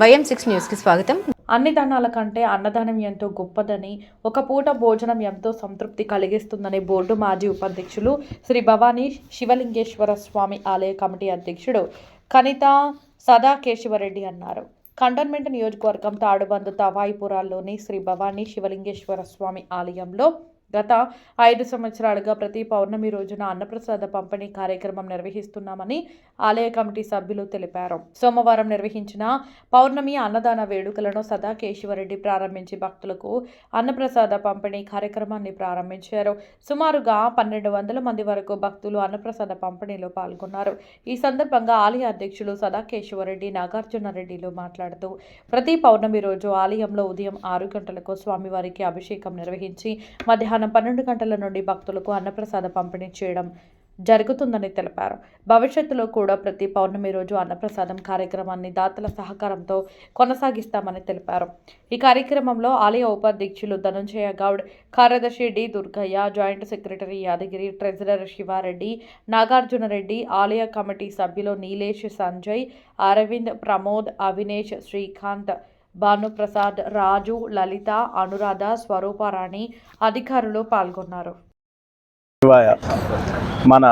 YM6 news కి స్వాగతం. అన్ని దానాల కంటే అన్నదానం ఎంతో గొప్పదని, ఒక పూట భోజనం ఎంతో సంతృప్తి కలిగిస్తుందని బోర్డు మాజీ ఉపాధ్యక్షులు శ్రీ భవానీ శివలింగేశ్వర స్వామి ఆలయ కమిటీ అధ్యక్షుడు కనితా సదాకేశవరెడ్డి అన్నారు. కంటోన్మెంట్ నియోజకవర్గం తాడుబందు తవాయిపురాల్లోని శ్రీ భవానీ శివలింగేశ్వర స్వామి ఆలయంలో గత 5 సంవత్సరాలుగా ప్రతి పౌర్ణమి రోజున అన్నప్రసాద పంపిణీ కార్యక్రమం నిర్వహిస్తున్నామని ఆలయ కమిటీ సభ్యులు తెలిపారు. సోమవారం నిర్వహించిన పౌర్ణమి అన్నదాన వేడుకలను సదాకేశవరెడ్డి ప్రారంభించి భక్తులకు అన్నప్రసాద పంపిణీ కార్యక్రమాన్ని ప్రారంభించారు. సుమారుగా 1200 మంది వరకు భక్తులు అన్నప్రసాద పంపిణీలో పాల్గొన్నారు. ఈ సందర్భంగా ఆలయ అధ్యక్షులు సదాకేశవరెడ్డి నాగార్జునరెడ్డిలు మాట్లాడుతూ ప్రతి పౌర్ణమి రోజు ఆలయంలో ఉదయం 6 గంటలకు స్వామివారికి అభిషేకం నిర్వహించి మధ్యాహ్నం 12 గంటల నుండి భక్తులకు అన్నప్రసాద పంపిణీ చేయడం జరుగుతుందని తెలిపారు. భవిష్యత్తులో కూడా ప్రతి పౌర్ణమి రోజు అన్నప్రసాదం కార్యక్రమాన్ని దాతల సహకారంతో కొనసాగిస్తామని తెలిపారు. ఈ కార్యక్రమంలో ఆలయ ఉపాధ్యక్షులు ధనుంజయ గౌడ్, కార్యదర్శి D Durgaiah, joint secretary Yadagiri, treasurer Siva Reddy, Nagarjuna Reddy, ఆలయ కమిటీ సభ్యులు నీలేష్, సంజయ్, అరవింద్, ప్రమోద్, అవినేష్, శ్రీకాంత్, భానుప్రసాద్, రాజు, లలిత, అనురాధ, స్వరూపారాణి అధికారులు పాల్గొన్నారు. మన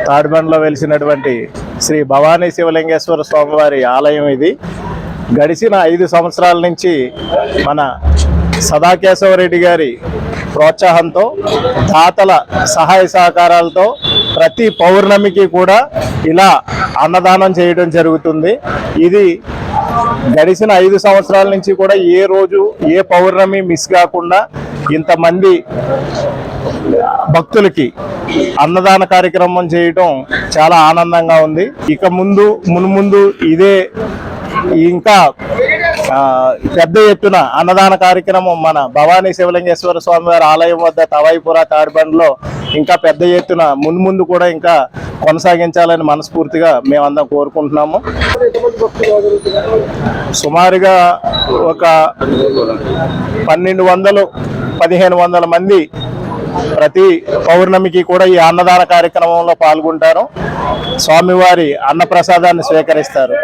తాడిబండ్లో వెలిసినటువంటి శ్రీ భవానీ శివలింగేశ్వర స్వామివారి ఆలయం ఇది. గడిచిన 5 సంవత్సరాల నుంచి మన సదాకేశవరెడ్డి గారి ప్రోత్సాహంతో, దాతల సహాయ సహకారాలతో ప్రతి పౌర్ణమికి కూడా ఇలా అన్నదానం చేయడం జరుగుతుంది. ఇది గడిచిన 5 సంవత్సరాల నుంచి కూడా ఏ రోజు ఏ పౌర్ణమి మిస్ కాకుండా ఇంతమంది భక్తులకి అన్నదాన కార్యక్రమం చేయడం చాలా ఆనందంగా ఉంది. ఇక మున్ముందు ఇదే ఇంకా పెద్ద ఎత్తున అన్నదాన కార్యక్రమం మన భవానీ శివలింగేశ్వర స్వామివారి ఆలయం వద్ద తవాయిపుర తాడిబండ్లో ఇంకా పెద్ద ఎత్తున మున్ముందు కూడా ఇంకా కొనసాగించాలని మనస్ఫూర్తిగా మేమందరం కోరుకుంటున్నాము. సుమారుగా ఒక 1200-1500 మంది ప్రతి పౌర్ణమికి కూడా ఈ అన్నదాన కార్యక్రమంలో పాల్గొంటారు. స్వామివారి అన్నప్రసాదాన్ని స్వీకరిస్తారు.